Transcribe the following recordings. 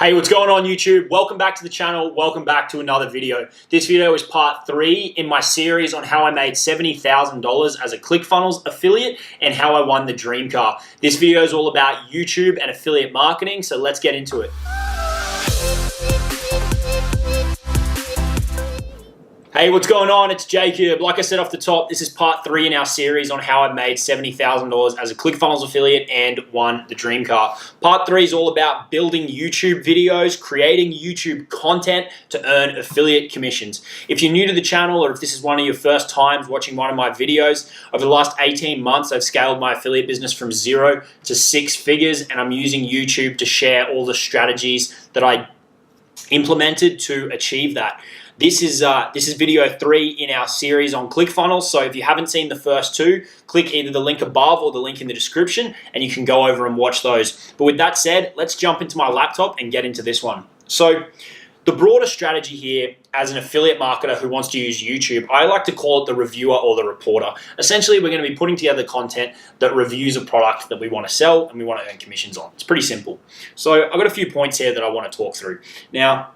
Hey, what's going on YouTube? Welcome back to the channel. Welcome back to another video. This video is part 3 in my series on how I made $70,000 as a ClickFunnels affiliate and how I won the dream car. This video is all about YouTube and affiliate marketing, so let's get into it. Hey, what's going on? It's Jacob. Like I said off the top, this is part 3 in our series on how I made $70,000 as a ClickFunnels affiliate and won the dream car. Part 3 is all about building YouTube videos, creating YouTube content to earn affiliate commissions. If you're new to the channel or if this is one of your first times watching one of my videos, over the last 18 months, I've scaled my affiliate business from 0 to 6 figures, and I'm using YouTube to share all the strategies that I implemented to achieve that. This is video 3 in our series on ClickFunnels, so if you haven't seen the first 2, click either the link above or the link in the description and you can go over and watch those. But with that said, let's jump into my laptop and get into this one. So the broader strategy here as an affiliate marketer who wants to use YouTube, I like to call it the reviewer or the reporter. Essentially, we're going to be putting together content that reviews a product that we want to sell and we want to earn commissions on. It's pretty simple. So I've got a few points here that I want to talk through. Now,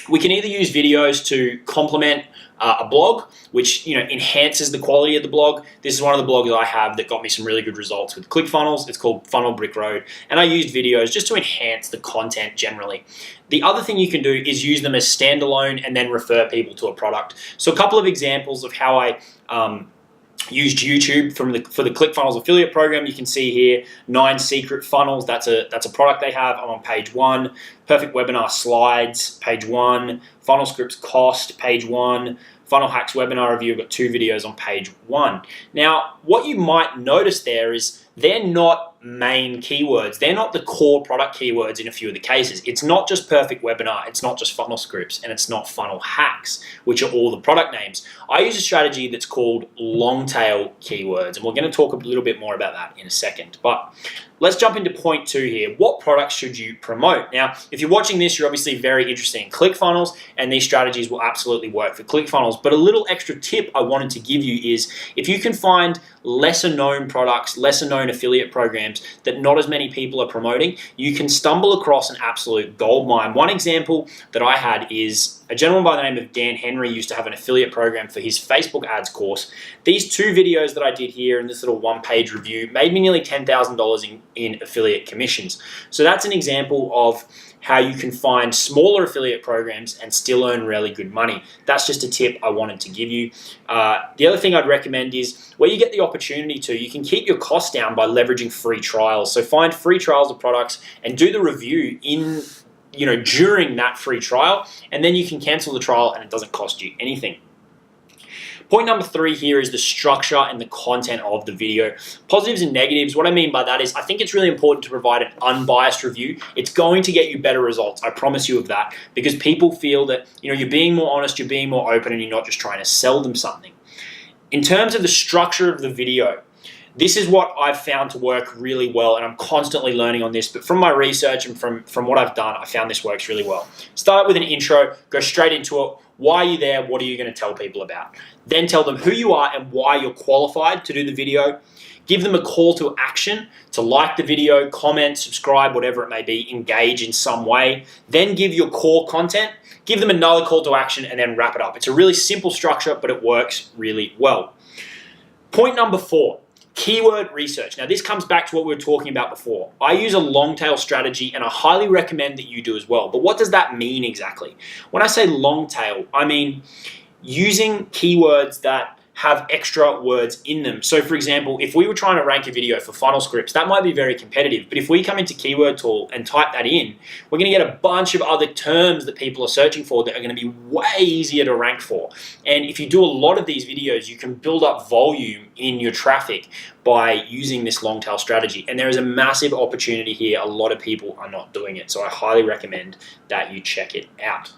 we can either use videos to complement a blog, which enhances the quality of the blog. This is one of the blogs I have that got me some really good results with ClickFunnels. It's called Funnel Brick Road, and I used videos just to enhance the content generally. The other thing you can do is use them as standalone and then refer people to a product. So a couple of examples of how I used YouTube for the ClickFunnels affiliate program. You can see here 9 secret funnels. That's a product they have. I'm on page 1. Perfect webinar slides, page 1. Funnel scripts cost, page 1. Funnel hacks webinar review. I've got 2 videos on page 1. Now, what you might notice there is they're not main keywords. They're not the core product keywords in a few of the cases. It's not just perfect webinar, it's not just funnel scripts, and it's not funnel hacks, which are all the product names. I use a strategy that's called long tail keywords, and we're going to talk a little bit more about that in a second. But let's jump into point 2 here. What products should you promote? Now, if you're watching this, you're obviously very interested in ClickFunnels, and these strategies will absolutely work for ClickFunnels. But a little extra tip I wanted to give you is if you can find lesser known products, lesser known affiliate programs that not as many people are promoting, you can stumble across an absolute goldmine. One example that I had is a gentleman by the name of Dan Henry used to have an affiliate program for his Facebook ads course. These 2 videos that I did here in this little 1-page review made me nearly $10,000 in affiliate commissions. So that's an example of how you can find smaller affiliate programs and still earn really good money. That's just a tip I wanted to give you. The other thing I'd recommend is where you get the opportunity to, you can keep your costs down by leveraging free trials. So find free trials of products and do the review during that free trial, and then you can cancel the trial and it doesn't cost you anything. Point number 3 here is the structure and the content of the video. Positives and negatives. What I mean by that is I think it's really important to provide an unbiased review. It's going to get you better results. I promise you of that, because people feel that you're being more honest, you're being more open, and you're not just trying to sell them something. In terms of the structure of the video, this is what I've found to work really well, and I'm constantly learning on this, but from my research and from what I've done, I found this works really well. Start with an intro, go straight into it. Why are you there? What are you going to tell people about? Then tell them who you are and why you're qualified to do the video. Give them a call to action to like the video, comment, subscribe, whatever it may be, engage in some way. Then give your core content, give them another call to action, and then wrap it up. It's a really simple structure, but it works really well. Point number 4. Keyword research. Now, this comes back to what we were talking about before. I use a long tail strategy, and I highly recommend that you do as well. But what does that mean exactly? When I say long tail, I mean using keywords that have extra words in them. So for example, if we were trying to rank a video for funnel scripts, that might be very competitive. But if we come into Keyword Tool and type that in, we're going to get a bunch of other terms that people are searching for that are going to be way easier to rank for. And if you do a lot of these videos, you can build up volume in your traffic by using this long tail strategy. And there is a massive opportunity here. A lot of people are not doing it. So I highly recommend that you check it out.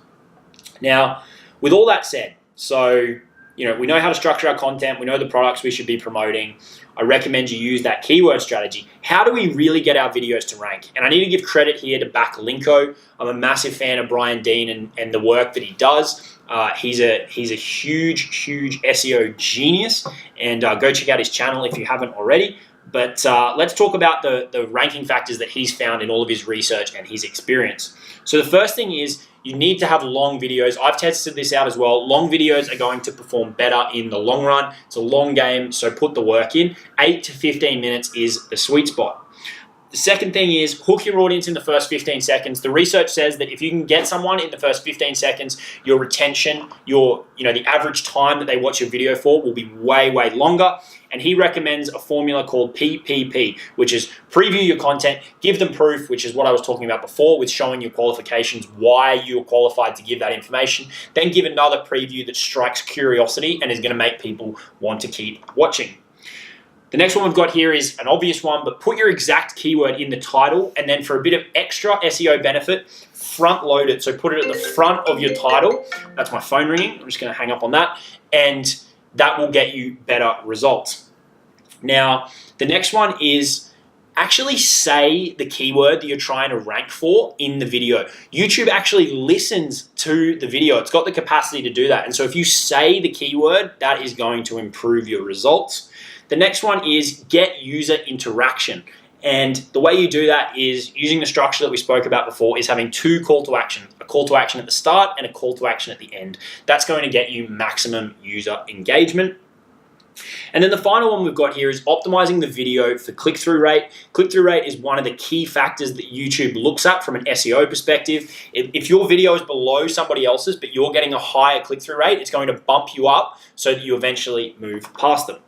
Now, with all that said, so we know how to structure our content. We know the products we should be promoting. I recommend you use that keyword strategy. How do we really get our videos to rank? And I need to give credit here to Backlinko. I'm a massive fan of Brian Dean and the work that he does. He's a huge SEO genius, and go check out his channel if you haven't already. But let's talk about the ranking factors that he's found in all of his research and his experience. So the first thing is you need to have long videos. I've tested this out as well. Long videos are going to perform better in the long run. It's a long game, so put the work in. 8 to 15 minutes is the sweet spot. The second thing is hook your audience in the first 15 seconds. The research says that if you can get someone in the first 15 seconds, your retention, the average time that they watch your video for will be way, way longer. And he recommends a formula called PPP, which is preview your content, give them proof, which is what I was talking about before with showing your qualifications, why you're qualified to give that information. Then give another preview that strikes curiosity and is going to make people want to keep watching. The next one we've got here is an obvious one, but put your exact keyword in the title, and then for a bit of extra SEO benefit, front load it. So put it at the front of your title. That's my phone ringing. I'm just going to hang up on that, and that will get you better results. Now, the next one is actually say the keyword that you're trying to rank for in the video. YouTube actually listens to the video. It's got the capacity to do that. And so if you say the keyword, that is going to improve your results. The next one is get user interaction. And the way you do that is using the structure that we spoke about before, is having two call to action, a call to action at the start and a call to action at the end. That's going to get you maximum user engagement. And then the final one we've got here is optimizing the video for click-through rate. Click-through rate is one of the key factors that YouTube looks at from an SEO perspective. If your video is below somebody else's, but you're getting a higher click-through rate, it's going to bump you up so that you eventually move past them.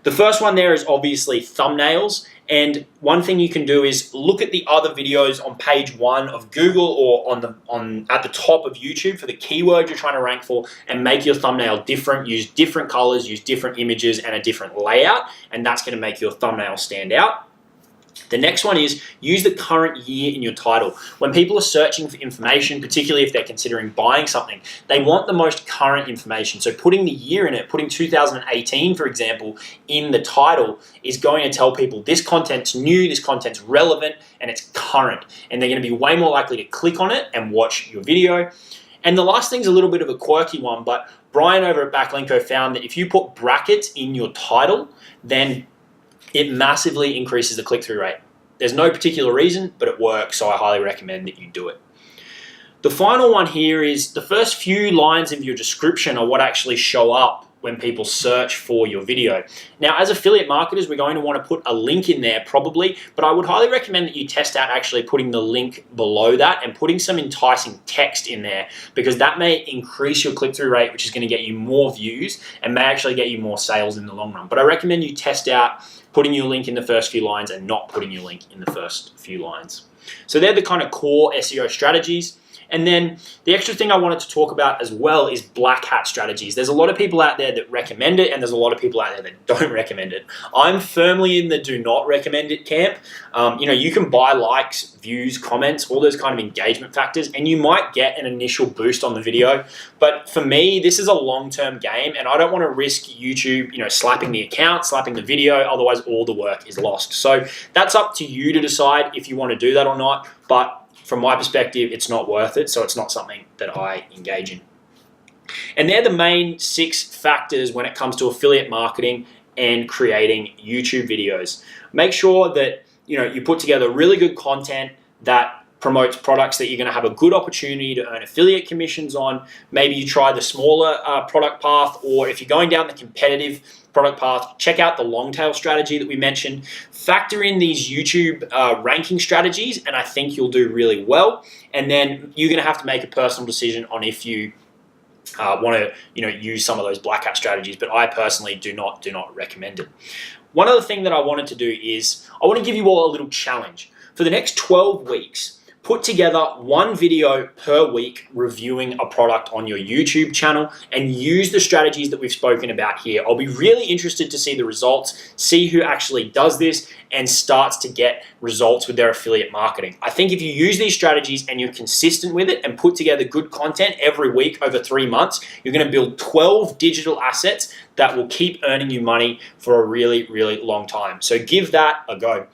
The first one there is obviously thumbnails. And one thing you can do is look at the other videos on page 1 of Google or at the top of YouTube for the keyword you're trying to rank for, and make your thumbnail different. Use different colors, use different images and a different layout, and that's going to make your thumbnail stand out. The next one is use the current year in your title. When people are searching for information, particularly if they're considering buying something, they want the most current information. So putting the year in it, putting 2018, for example, in the title is going to tell people this content's new, this content's relevant, and it's current. And they're going to be way more likely to click on it and watch your video. And the last thing's a little bit of a quirky one, but Brian over at Backlinko found that if you put brackets in your title, then it massively increases the click-through rate. There's no particular reason, but it works, so I highly recommend that you do it. The final one here is the first few lines of your description are what actually show up when people search for your video. Now, as affiliate marketers, we're going to want to put a link in there probably, but I would highly recommend that you test out actually putting the link below that and putting some enticing text in there, because that may increase your click-through rate, which is going to get you more views and may actually get you more sales in the long run. But I recommend you test out putting your link in the first few lines and not putting your link in the first few lines. So they're the kind of core SEO strategies. And then the extra thing I wanted to talk about as well is black hat strategies. There's a lot of people out there that recommend it, and there's a lot of people out there that don't recommend it. I'm firmly in the do not recommend it camp. You can buy likes, views, comments, all those kind of engagement factors, and you might get an initial boost on the video. But for me, this is a long-term game, and I don't want to risk YouTube, slapping the account, slapping the video, otherwise all the work is lost. So that's up to you to decide if you want to do that or not. But from my perspective, it's not worth it, so it's not something that I engage in. And they're the main 6 factors when it comes to affiliate marketing and creating YouTube videos. Make sure that you put together really good content that promotes products that you're going to have a good opportunity to earn affiliate commissions on. Maybe you try the smaller product path, or if you're going down the competitive product path, check out the long tail strategy that we mentioned. Factor in these YouTube ranking strategies, and I think you'll do really well. And then you're going to have to make a personal decision on if you want to use some of those black hat strategies, but I personally do not recommend it. One other thing that I wanted to do is I want to give you all a little challenge. For the next 12 weeks, put together 1 video per week reviewing a product on your YouTube channel and use the strategies that we've spoken about here. I'll be really interested to see the results, see who actually does this and starts to get results with their affiliate marketing. I think if you use these strategies and you're consistent with it and put together good content every week over 3 months, you're going to build 12 digital assets that will keep earning you money for a really, really long time. So give that a go.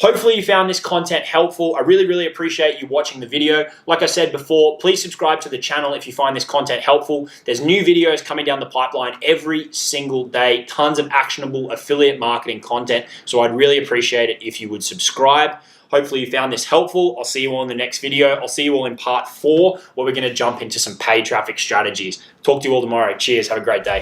Hopefully you found this content helpful. I really appreciate you watching the video. Like I said before, please subscribe to the channel if you find this content helpful. There's new videos coming down the pipeline every single day, tons of actionable affiliate marketing content. So I'd really appreciate it if you would subscribe. Hopefully you found this helpful. I'll see you all in the next video. I'll see you all in part 4, where we're going to jump into some paid traffic strategies. Talk to you all tomorrow. Cheers. Have a great day.